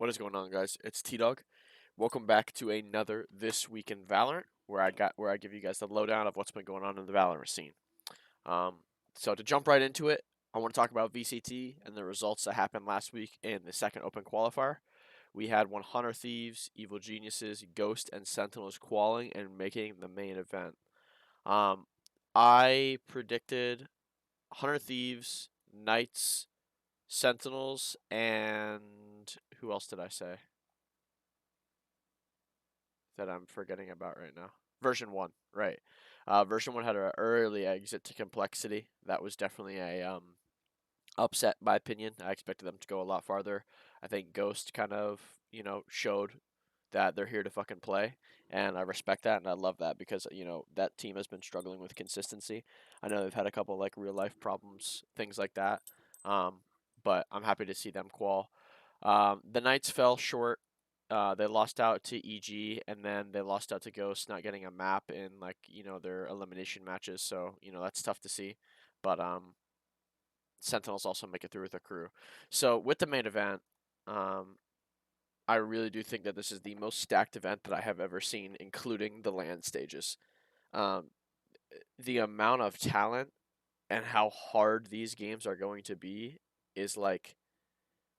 What is going on, guys? It's Tdawgg. Welcome back to another This Week in Valorant, where I give you guys the lowdown of what's been going on in the Valorant scene. Um, so to jump right into it, I want to talk about VCT and the results that happened last week in the second open qualifier. We had 100 Thieves, Evil Geniuses, Ghost, and Sentinels qualing and making the main event. Um, I predicted 100 Thieves, Knights, Sentinels, and who else did I say that I'm forgetting about right now? Version 1, right. Version 1 had an early exit to complexity. That was definitely a upset, my opinion. I expected them to go a lot farther. I think Ghost kind of, showed that they're here to fucking play, and I respect that and I love that because, that team has been struggling with consistency. I know they've had a couple like real life problems, things like that. Um, but I'm happy to see them qual. The Knights fell short. They lost out to EG, and then they lost out to Ghost, not getting a map in like their elimination matches. So that's tough to see. But Sentinels also make it through with a crew. So with the main event, um, I really do think that this is the most stacked event that I have ever seen, including the land stages. Um, the amount of talent and how hard these games are going to be is like,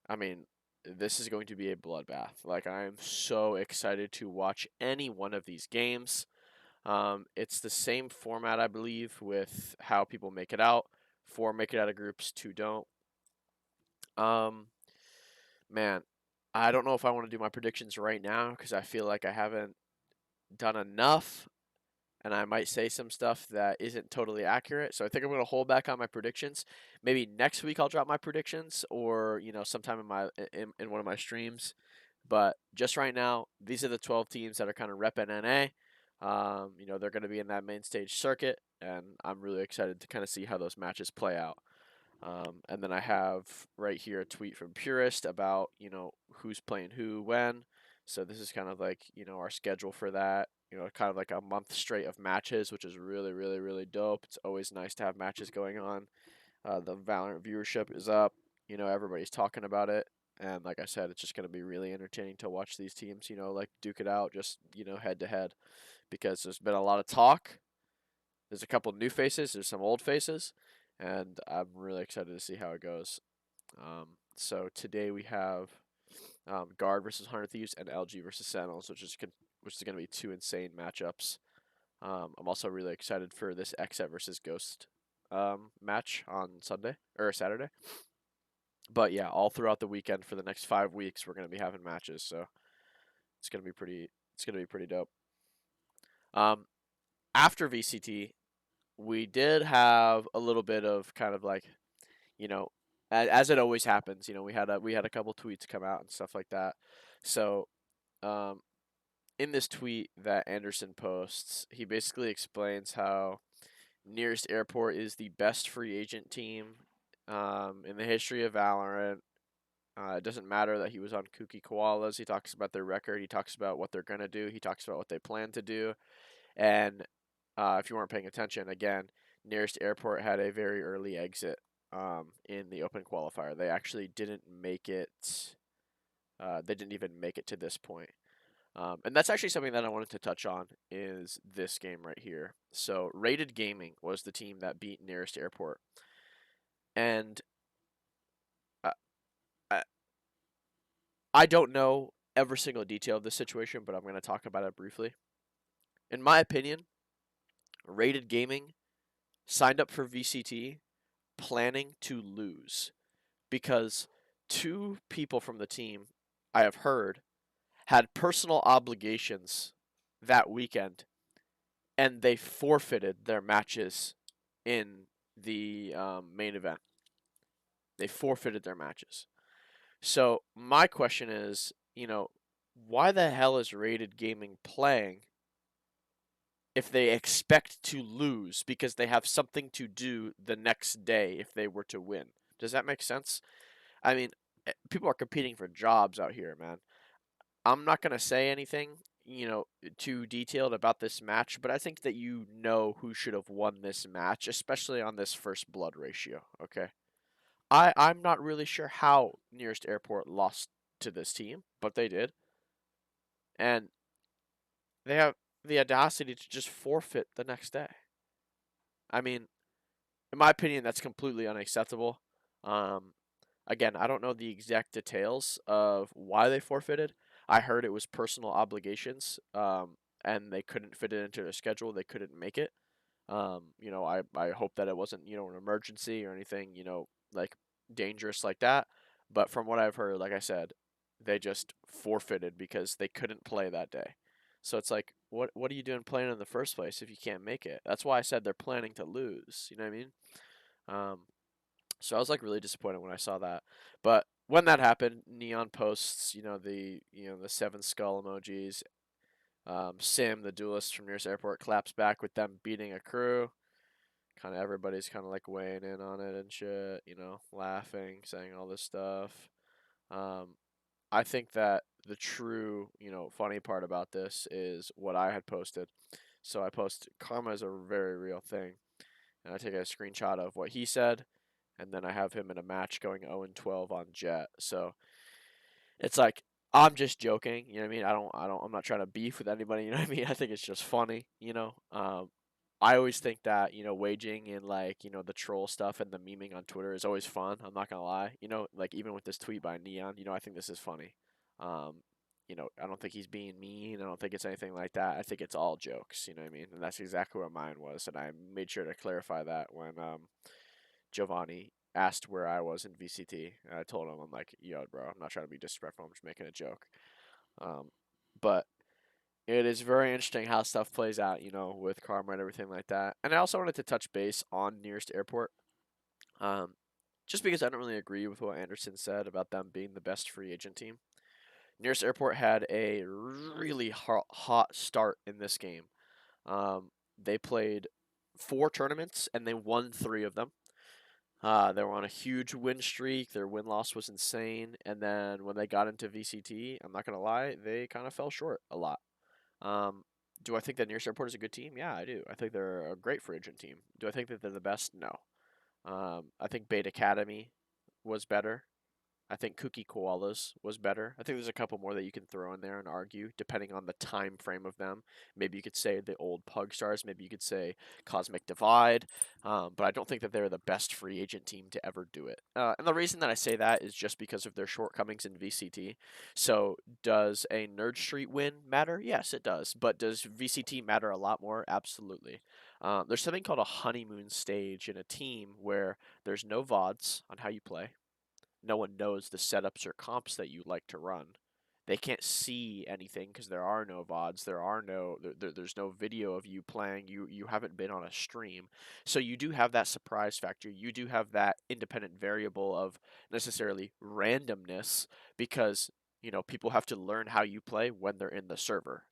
I mean, this is going to be a bloodbath. Like, I am so excited to watch any one of these games. It's the same format, I believe, with how people make it out. 4 make it out of groups, 2 don't. Um, man, I don't know if I want to do my predictions right now because I feel like I haven't done enough and I might say some stuff that isn't totally accurate. So I think I'm going to hold back on my predictions. Maybe next week I'll drop my predictions or, sometime in one of my streams. But just right now, these are the 12 teams that are kind of repping NA. They're going to be in that main stage circuit, and I'm really excited to kind of see how those matches play out. And then I have right here a tweet from Purist about, who's playing who when. So this is kind of like, our schedule for that. Kind of like a month straight of matches, which is really, really, really dope. It's always nice to have matches going on. The Valorant viewership is up. Everybody's talking about it. And like I said, it's just going to be really entertaining to watch these teams, like duke it out just, head to head. Because there's been a lot of talk. There's a couple new faces, there's some old faces. And I'm really excited to see how it goes. So today we have Guard versus 100 Thieves and LG versus Sentinels, which is going to be 2 insane matchups. I'm also really excited for this XF versus Ghost match on Sunday or Saturday. But yeah, all throughout the weekend for the next 5 weeks, we're going to be having matches. So it's going to be pretty. It's going to be pretty dope. After VCT, we did have a little bit of kind of like, as it always happens. We had a couple tweets come out and stuff like that. So, in this tweet that Anderson posts, he basically explains how Nearest Airport is the best free agent team in the history of Valorant. It doesn't matter that he was on Kooky Koalas. He talks about their record. He talks about what they're going to do. He talks about what they plan to do. And if you weren't paying attention, again, Nearest Airport had a very early exit in the open qualifier. They actually didn't make it. They didn't even make it to this point. And that's actually something that I wanted to touch on is this game right here. So Rated Gaming was the team that beat Nearest Airport. And I, I don't know every single detail of this situation, but I'm going to talk about it briefly. In my opinion, Rated Gaming signed up for VCT planning to lose because 2 people from the team I have heard had personal obligations that weekend and they forfeited their matches in the main event. They forfeited their matches. So my question is, why the hell is Rated Gaming playing if they expect to lose because they have something to do the next day if they were to win? Does that make sense? I mean, people are competing for jobs out here, man. I'm not going to say anything, too detailed about this match, but I think that who should have won this match, especially on this first blood ratio, okay? I'm not really sure how Nearest Airport lost to this team, but they did. And they have the audacity to just forfeit the next day. I mean, in my opinion, that's completely unacceptable. Um, Again, I don't know the exact details of why they forfeited. I heard it was personal obligations, and they couldn't fit it into their schedule. They couldn't make it. I hope that it wasn't, an emergency or anything, like dangerous like that. But from what I've heard, like I said, they just forfeited because they couldn't play that day. So it's like, what are you doing playing in the first place if you can't make it? That's why I said they're planning to lose. You know what I mean? Um, so I was like really disappointed when I saw that. But when that happened, Neon posts, the seven skull emojis. Sim, the duelist from Nearest Airport, claps back with them beating a crew. Kind of everybody's kind of like weighing in on it and shit, laughing, saying all this stuff. Um, I think that the true, funny part about this is what I had posted. So I post karma is a very real thing, and I take a screenshot of what he said, and then I have him in a match going 0-12 on Jet. So it's like I'm just joking, you know what I mean? I'm not trying to beef with anybody, you know what I mean? I think it's just funny, I always think that, waging and like, the troll stuff and the memeing on Twitter is always fun. I'm not gonna lie. Like even with this tweet by Neon, I think this is funny. Um, I don't think he's being mean. I don't think it's anything like that. I think it's all jokes, you know what I mean? And that's exactly what mine was. And I made sure to clarify that when Giovanni asked where I was in VCT. And I told him, I'm like, yo, bro, I'm not trying to be disrespectful. I'm just making a joke. But it is very interesting how stuff plays out, with karma and everything like that. And I also wanted to touch base on Nearest Airport, just because I don't really agree with what Anderson said about them being the best free agent team. Nearest Airport had a really hot start in this game. They played 4 tournaments and they won 3 of them. They were on a huge win streak. Their win loss was insane. And then when they got into VCT, I'm not gonna lie, they kind of fell short a lot. Um, do I think that Nearest Airport is a good team? Yeah, I do. I think they're a great free agent team. Do I think that they're the best? No. I think Bait Academy was better. I think Cookie Koalas was better. I think there's a couple more that you can throw in there and argue, depending on the time frame of them. Maybe you could say the old Pug Stars. Maybe you could say Cosmic Divide. But I don't think that they're the best free agent team to ever do it. And the reason that I say that is just because of their shortcomings in VCT. So does a Nerd Street win matter? Yes, it does. But does VCT matter a lot more? Absolutely. There's something called a honeymoon stage in a team where there's no VODs on how you play. No one knows the setups or comps that you like to run. They can't see anything because there are no VODs. There's no video of you playing. You haven't been on a stream, so you do have that surprise factor. You do have that independent variable of necessarily randomness because people have to learn how you play when they're in the server.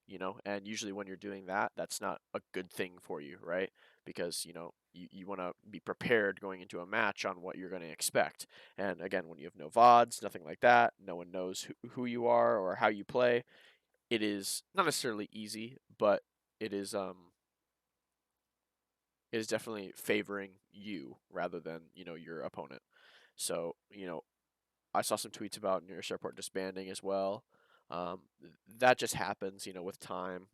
And usually when you're doing that, that's not a good thing for you, right? Because you want to be prepared going into a match on what you're going to expect. And again, when you have no VODs, nothing like that, no one knows who you are or how you play, it is not necessarily easy, but it is definitely favoring you rather than, your opponent. So, I saw some tweets about Nearest Airport disbanding as well. Um, that just happens, with time.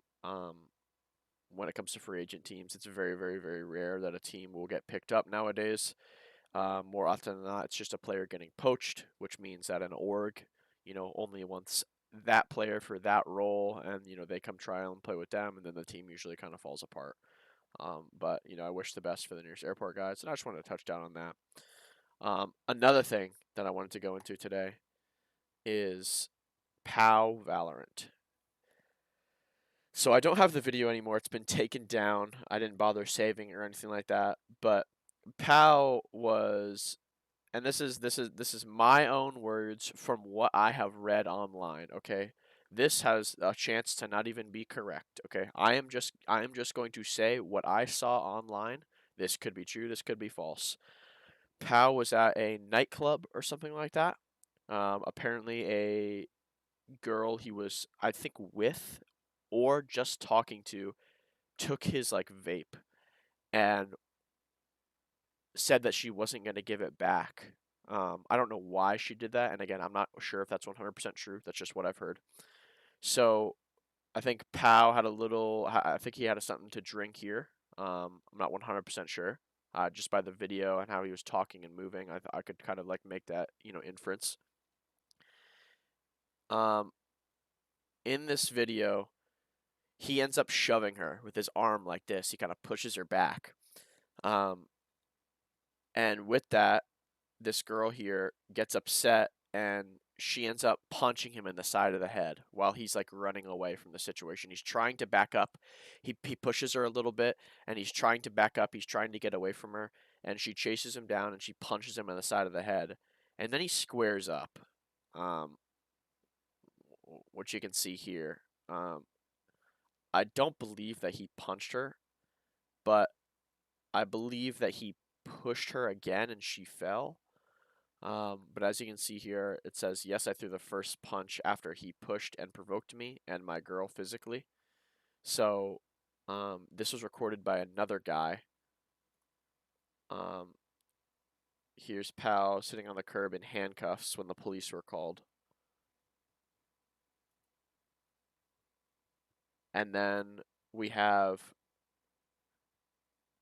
When it comes to free agent teams, it's very, very, very rare that a team will get picked up nowadays. More often than not, it's just a player getting poached, which means that an org, only wants that player for that role, and they come try and play with them, and then the team usually kind of falls apart. But I wish the best for the Nearest Airport guys, and I just wanted to touch down on that. Another thing that I wanted to go into today is POW Valorant. So I don't have the video anymore. It's been taken down. I didn't bother saving or anything like that. But POW was, and this is my own words from what I have read online, okay? This has a chance to not even be correct, okay? I am just going to say what I saw online. This could be true, this could be false. POW was at a nightclub or something like that. Apparently a girl he was, I think, with or just talking to took his like vape and said that she wasn't going to give it back. I don't know why she did that, and again, I'm not sure if that's 100% true. That's just what I've heard. So I think Pao had a little. I think he had something to drink here. I'm not 100% sure. Just by the video and how he was talking and moving, I could kind of like make that inference. Um, in this video, he ends up shoving her with his arm like this. He kind of pushes her back. Um, and with that, this girl here gets upset and she ends up punching him in the side of the head while he's like running away from the situation. He's trying to back up. He pushes her a little bit and he's trying to back up. He's trying to get away from her and she chases him down and she punches him in the side of the head. And then he squares up. Um, which you can see here. I don't believe that he punched her, but I believe that he pushed her again and she fell. But as you can see here, it says, yes, I threw the first punch after he pushed and provoked me and my girl physically. So, this was recorded by another guy. Here's Pao sitting on the curb in handcuffs when the police were called. And then we have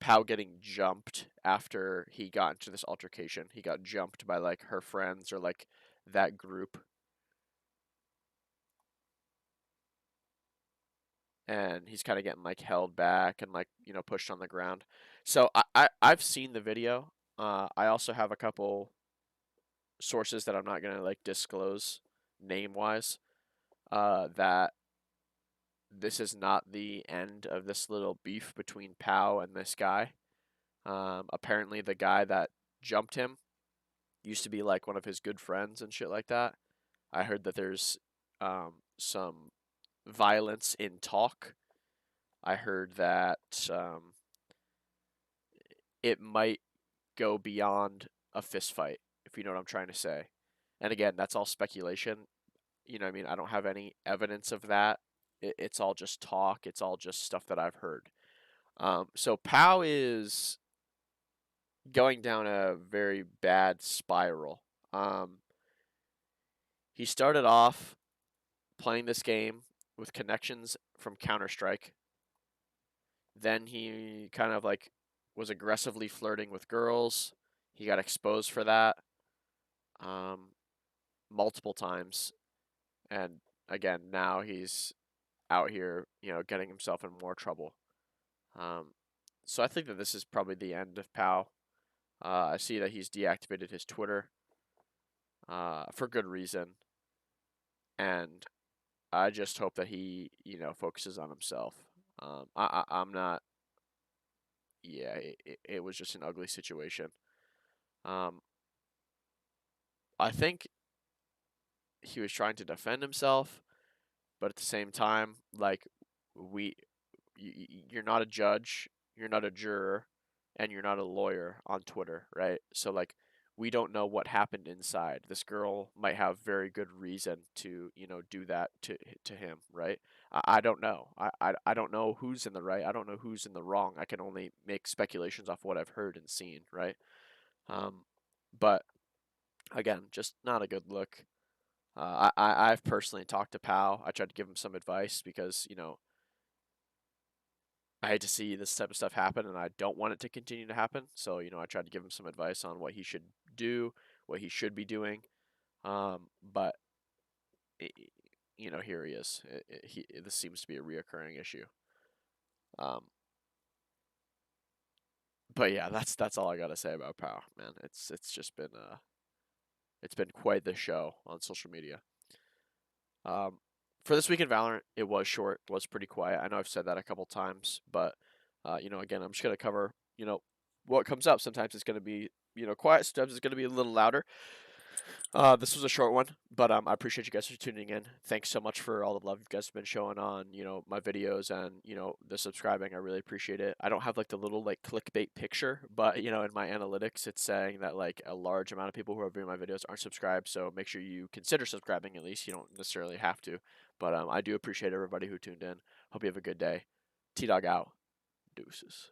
Pao getting jumped after he got into this altercation. He got jumped by like her friends or like that group. And he's kind of getting like held back and like pushed on the ground. So I've seen the video. I also have a couple sources that I'm not gonna like disclose name wise. That this is not the end of this little beef between Pao and this guy. Apparently the guy that jumped him used to be like one of his good friends and shit like that. I heard that there's some violence in talk. I heard that it might go beyond a fist fight, if you know what I'm trying to say. And again, that's all speculation. You know what I mean? I don't have any evidence of that. It's all just talk. It's all just stuff that I've heard. So Pao is going down a very bad spiral. He started off playing this game with connections from Counter-Strike. Then he kind of like was aggressively flirting with girls. He got exposed for that multiple times. And again, now he's out here, getting himself in more trouble. So I think that this is probably the end of Pao. I see that he's deactivated his Twitter for good reason. And I just hope that he, focuses on himself. I'm not. Yeah, it was just an ugly situation. Um, I think he was trying to defend himself, but at the same time, like we, you're not a judge, you're not a juror, and you're not a lawyer on Twitter, right? So like, we don't know what happened inside. This girl might have very good reason to, do that to him, right? I don't know. I don't know who's in the right. I don't know who's in the wrong. I can only make speculations off what I've heard and seen, right? But again, just not a good look. I've personally talked to Pao. I tried to give him some advice because I hate to see this type of stuff happen, and I don't want it to continue to happen. So I tried to give him some advice on what he should do, what he should be doing. But here he is. This seems to be a reoccurring issue. Um, but yeah, that's all I gotta say about Pao, man. It's just been it's been quite the show on social media. Um, for this week in Valorant, it was short, was pretty quiet. I know I've said that a couple times, but again, I'm just gonna cover what comes up. Sometimes it's gonna be quiet. Sometimes it's gonna be a little louder. This was a short one, but I appreciate you guys for tuning in. Thanks so much for all the love you guys have been showing on my videos and the subscribing. I really appreciate it. I don't have like the little like clickbait picture, but in my analytics it's saying that like a large amount of people who are viewing my videos aren't subscribed. So make sure you consider subscribing at least. You don't necessarily have to, but I do appreciate everybody who tuned in. Hope you have a good day. Tdawgg out. Deuces.